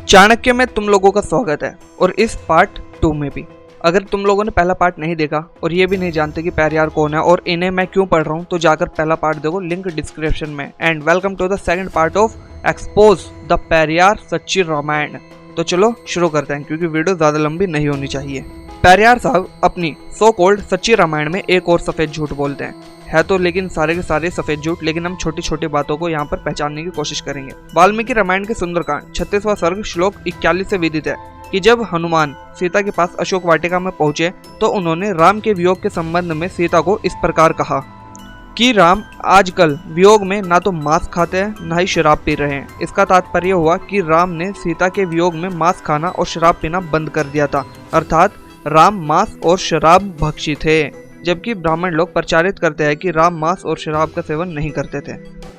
चाणक्य में तुम लोगों का स्वागत है और इस पार्ट 2 में भी। अगर तुम लोगों ने पहला पार्ट नहीं देखा और ये भी नहीं जानते कि पेरियार कौन है और इन्हें मैं क्यों पढ़ रहा हूँ, तो जाकर पहला पार्ट देखो, लिंक डिस्क्रिप्शन में। And welcome to the second part of expose the Periyar Sachchi Ramayan. तो चलो शुरू करते हैं क्योंकि वीडियो ज्यादा लंबी नहीं होनी चाहिए। पेरियार साहब अपनी सो कॉल्ड सच्ची रामायण में एक और सफेद झूठ बोलते हैं। है तो लेकिन सारे के सारे सफेद झूठ, लेकिन हम छोटी छोटी बातों को यहाँ पर पहचानने की कोशिश करेंगे। वाल्मीकि रामायण के सुंदरकांड 36वां सर्ग श्लोक 41 से विदित है कि जब हनुमान सीता के पास अशोक वाटिका में पहुंचे तो उन्होंने राम के वियोग के संबंध में सीता को इस प्रकार कहा कि राम आजकल वियोग में ना तो मांस खाते हैं ना ही शराब पी रहे हैं। इसका तात्पर्य हुआ कि राम ने सीता के वियोग में मांस खाना और शराब पीना बंद कर दिया था, अर्थात राम मांस और शराब भक्षी थे, जबकि ब्राह्मण लोग प्रचारित करते हैं कि राम मांस और शराब का सेवन नहीं करते थे।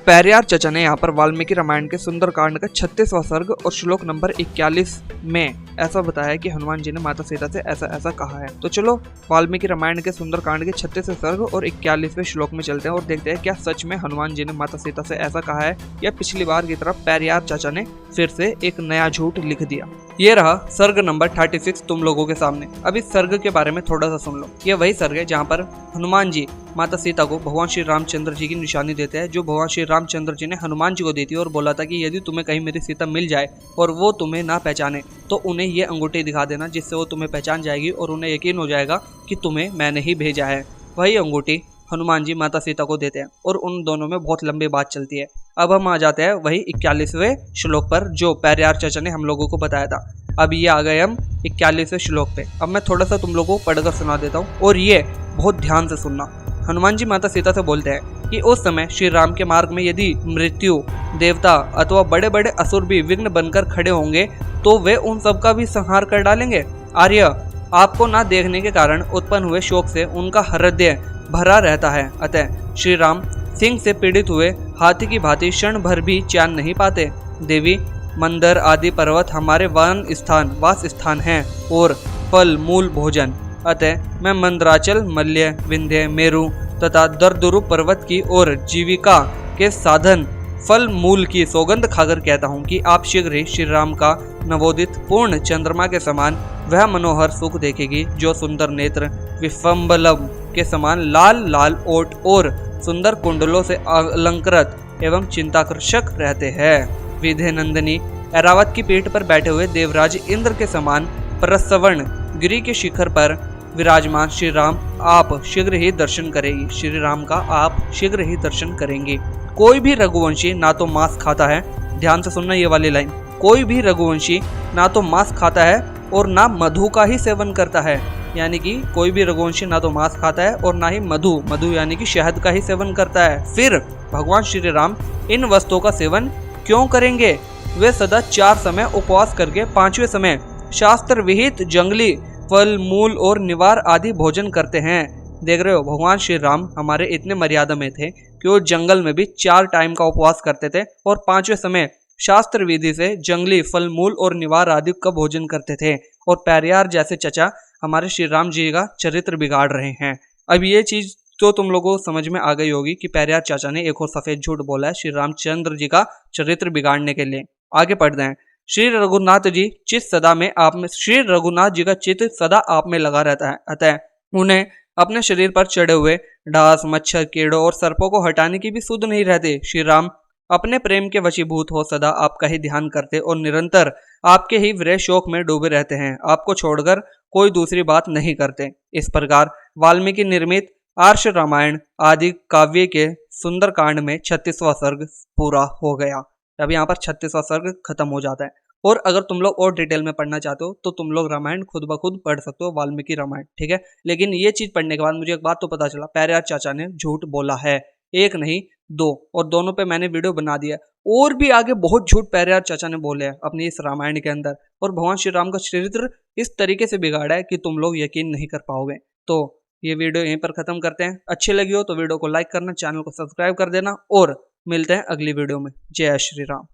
पेरियार चचा ने यहाँ पर वाल्मीकि रामायण के सुंदरकांड का 36वां सर्ग और श्लोक नंबर 41 में ऐसा बताया कि हनुमान जी ने माता सीता से ऐसा ऐसा कहा है। तो चलो वाल्मीकि रामायण के सुंदरकांड के 36वें सर्ग और 41वें श्लोक में चलते हैं और देखते हैं क्या सच में हनुमान जी ने माता सीता से ऐसा कहा है या पिछली बार की तरह पेरियार चाचा ने फिर से एक नया झूठ लिख दिया। ये रहा सर्ग नंबर 36 तुम लोगों के सामने। अब इस सर्ग के बारे में थोड़ा सा सुन लो। ये वही सर्ग है जहाँ पर हनुमान जी माता सीता को भगवान श्री रामचंद्र जी की निशानी देते हैं, जो भगवान श्री रामचंद्र जी ने हनुमान जी को दी थी और बोला था कि यदि तुम्हें कहीं मेरी सीता मिल जाए और वो तुम्हें ना पहचाने तो उन्हें ये अंगूठी दिखा देना, जिससे वो तुम्हें पहचान जाएगी और उन्हें यकीन हो जाएगा कि तुम्हें मैंने ही भेजा है। वही अंगूठी हनुमान जी माता सीता को देते हैं और उन दोनों में बहुत लंबी बात चलती है। अब हम आ जाते हैं वही 41वें श्लोक पर जो पेरियार चाचा ने हम लोगों को बताया था। अब ये आ गए हम 41वें श्लोक पे। अब मैं थोड़ा सा तुम लोगों को पढ़कर सुना देता हूँ और ये बहुत ध्यान से सुनना। हनुमान जी माता सीता से बोलते हैं कि उस समय श्री राम के मार्ग में यदि मृत्यु, देवता अथवा बड़े बड़े असुर भी विघ्न बनकर खड़े होंगे तो वे उन सब का भी संहार कर डालेंगे। आर्य, आपको ना देखने के कारण उत्पन्न हुए शोक से उनका हृदय भरा रहता है, अतः श्री राम सिंह से पीड़ित हुए हाथी की भांति क्षण भर भी चैन नहीं पाते। देवी, मंदिर आदि पर्वत हमारे वास स्थान हैं और फल मूल भोजन, अतः मैं मंदराचल, मल्य, विंध्य, मेरु तथा दरदुरु पर्वत की और जीविका के साधन फल मूल की सौगंध खाकर कहता हूँ कि आप शीघ्र ही श्री राम का नवोदित पूर्ण चंद्रमा के समान वह मनोहर सुख देखेगी जो सुंदर नेत्र विफम्बलम के समान लाल लाल ओट और सुंदर कुंडलों से अलंकृत एवं चिंताकर्षक रहते हैं। विधे नंदिनी ऐरावत की पीठ पर बैठे हुए देवराज इंद्र के समान प्रसवर्ण गिरी के शिखर पर विराजमान श्री राम आप शीघ्र ही दर्शन करेगी। श्री राम का आप शीघ्र ही दर्शन करेंगे। कोई भी रघुवंशी ना तो मांस खाता है, ध्यान से सुनना ये वाली लाइन, कोई भी रघुवंशी ना तो मांस खाता है और ना मधु का ही सेवन करता है। यानी कि कोई भी रघुवंशी ना तो मांस खाता है और ना ही मधु यानी कि शहद का ही सेवन करता है। फिर भगवान श्री राम इन वस्तुओं का सेवन क्यों करेंगे? वे सदा 4 समय उपवास करके 5वें समय शास्त्र विहित जंगली फल मूल और निवार आदि भोजन करते हैं। देख रहे हो, भगवान श्री राम हमारे इतने मर्यादा में थे कि वो जंगल में भी 4 टाइम का उपवास करते थे और 5वें समय शास्त्र विधि से जंगली फल मूल और निवार आदि का भोजन करते थे। और पेरियार जैसे चचा हमारे श्री राम जी का चरित्र बिगाड़ रहे हैं। अब ये चीज तो तुम लोगों को समझ में आ गई होगी कि पेरियार चाचा ने एक और सफेद झूठ बोला है श्री रामचंद्र जी का चरित्र बिगाड़ने के लिए। आगे पढ़ते हैं। श्री रघुनाथ जी श्री रघुनाथ जी का चित्त सदा आप में लगा रहता है, अतः उन्हें अपने शरीर पर चढ़े हुए डांस, मच्छर, कीड़ों और सर्पों को हटाने की भी सुध नहीं रहती। श्री राम अपने प्रेम के वशीभूत हो सदा आपका ही ध्यान करते और निरंतर आपके ही विरह शोक में डूबे रहते हैं, आपको छोड़कर कोई दूसरी बात नहीं करते। इस प्रकार वाल्मीकि निर्मित आर्ष रामायण आदि काव्य के सुंदरकांड में 36वां सर्ग पूरा हो गया। अब यहाँ पर 36वां सर्ग खत्म हो जाता है। और अगर तुम लोग और डिटेल में पढ़ना चाहते हो तो तुम लोग रामायण खुद ब खुद पढ़ सकते हो, वाल्मीकि रामायण, ठीक है। लेकिन ये चीज पढ़ने के बाद मुझे एक बात तो पता चला, पेरियार चाचा ने झूठ बोला है, एक नहीं 2, और दोनों पे मैंने वीडियो बना दिया। और भी आगे बहुत झूठ पेरियार चाचा ने बोले हैं अपनी इस रामायण के अंदर, और भगवान श्री राम का चरित्र इस तरीके से बिगाड़ा है कि तुम लोग यकीन नहीं कर पाओगे। तो ये वीडियो यहीं पर खत्म करते हैं। अच्छी लगी हो तो वीडियो को लाइक करना, चैनल को सब्सक्राइब कर देना और मिलते हैं अगली वीडियो में। जय श्री राम।